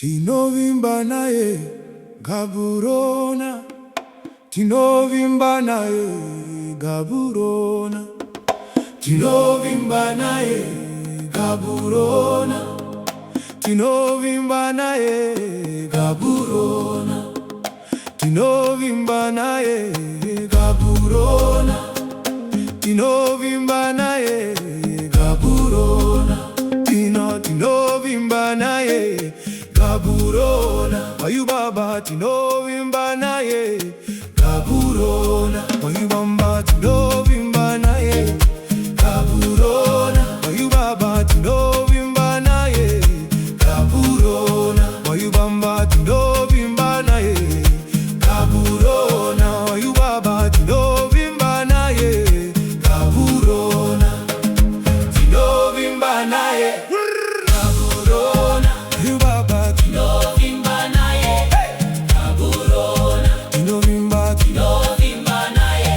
Tinovimba naye Gaborone, tinovimba naye Gaborone, tinovimba naye Gaborone, tinovimba naye Gaborone, tinovimba naye Gaborone, tinovimba naye Gaborone, tinovimba naye Gaborone, Mayu Baba tinovimba naye Gaborone, Mayu Baba tinovimba naye Gaborone, Mayu Baba tinovimba naye Gaborone, Mayu Baba tinovimba naye Gaborone, Mayu Baba tinovimba naye Gaborone, tinovimba naye Gaborone, Mayu Baba tinovimba naye Gaborone, tinovimba naye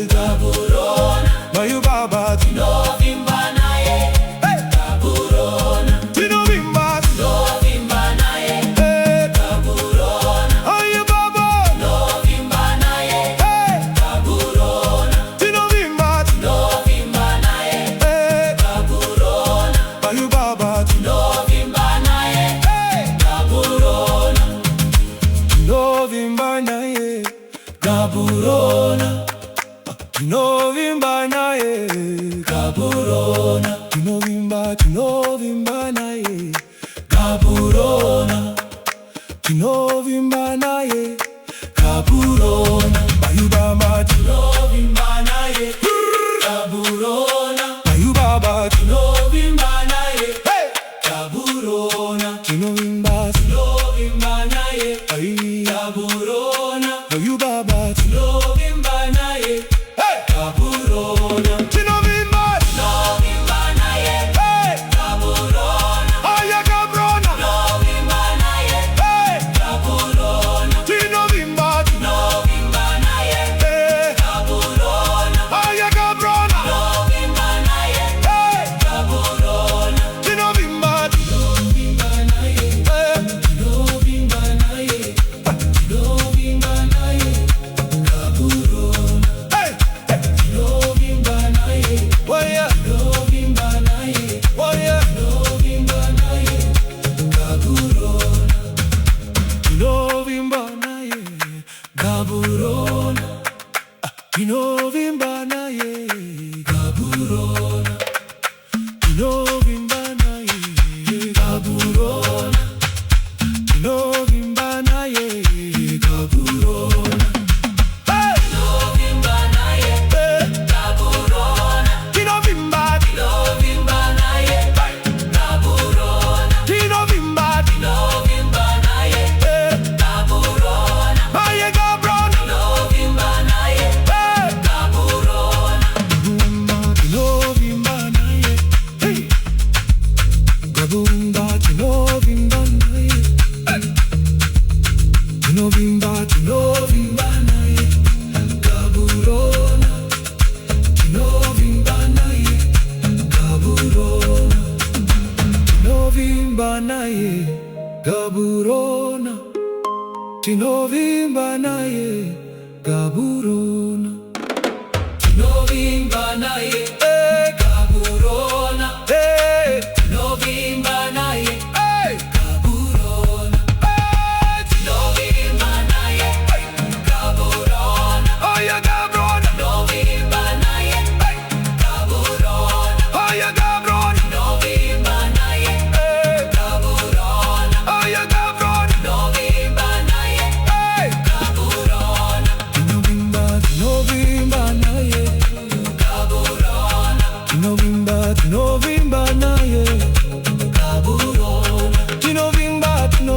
Gaborone, Mayu Baba tinovimba naye Gaborone, tinovimba naye Gaborone, Mayu Baba tinovimba naye Gaborone, tinovimba naye Gaborone, Mayu Baba tinovimba naye Gaborone, tinovimba naye Gaborone, tinovimba naye Gaborone, tinovimba naye Gaborone, tinovimba naye Gaborone, Mayu Baba tinovimba naye Gaborone, Mayu Baba tinovimba naye Gaborone, tinovimba naye Gaborone, Mayu Baba tinovimba naye Gaborone, tinovimba naye Gaborone, aya Gaborone, tinovimba naye Gaborone, tinovimba naye Gaborone, aya Gaborone, tinovimba naye Gaborone, tinovimba naye Gaborone, tinovimba naye Gaborone, tinovimba naye Gaborone, tinovimba naye Gaborone, tinovimba naye Gaborone, tinovimba naye Gaborone, tinovimba naye Gaborone, aya Gaborone, tinovimba naye Gaborone, tinovimba naye Gaborone, tinovimba naye tinovimba naye Gaborone, tinovimba naye Gaborone, tinovimba naye Gaborone, tinovimba naye Gaborone, tinovimba naye Gaborone, tinovimba naye Gaborone, tinovimba naye Gaborone, aya Gaborone, tinovimba naye Gaborone, aya Gaborone, tinovimba naye Gaborone, aya Gaborone, tinovimba naye Gaborone, tinovimba naye Gaborone, tinovimba naye Gaborone, tinovimba naye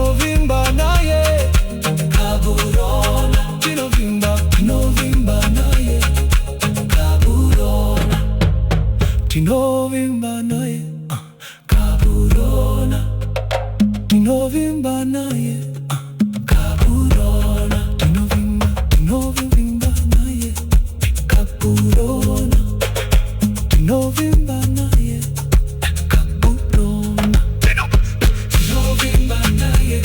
Gaborone, tinovimba naye Gaborone, tinovimba naye Gaborone, tinovimba naye Gaborone, tinovimba naye Gaborone, tinovimba naye Gaborone, tinovimba naye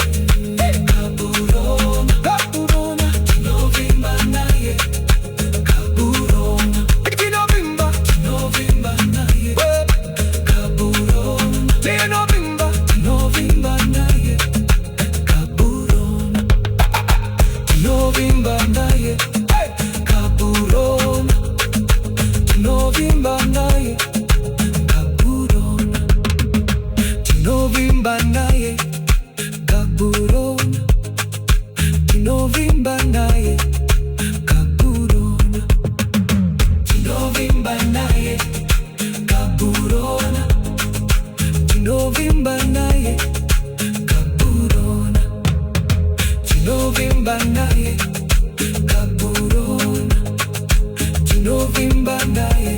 tunovimba naye kaburona, tunovimba naye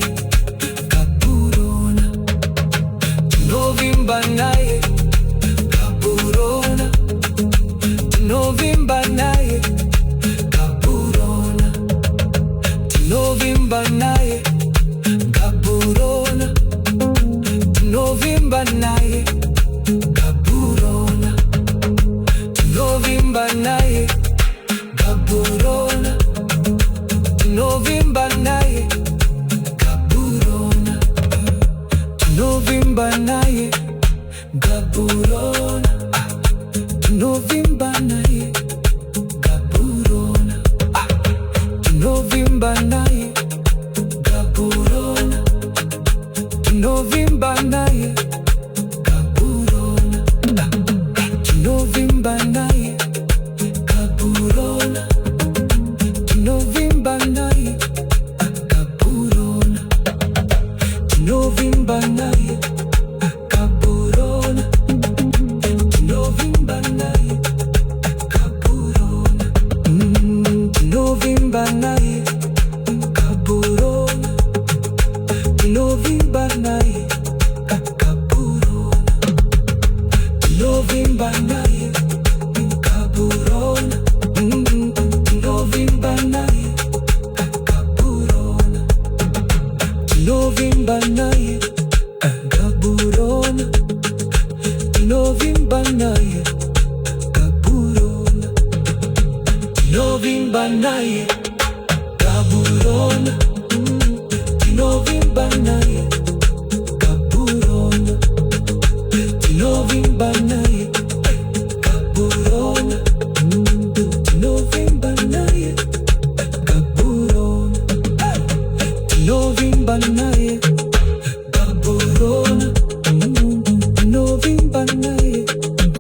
kaburona, tunovimba naye kaburona, tunovimba naye kaburona, tunovimba naye kaburona, tunovimba naye kaburona, tunovimba naye kaburona, tunovimba naye kaburona, tunovimba naye kaburona, tunovimba naye kaburona, tunovimba naye kaburona, tunovimba naye kaburona, tunovimba naye kaburona, tunovimba naye kaburona, tunovimba naye kaburona, tunovimba naye kaburona, tunovimba naye kaburona, tunovimba naye kaburona, tunovimba naye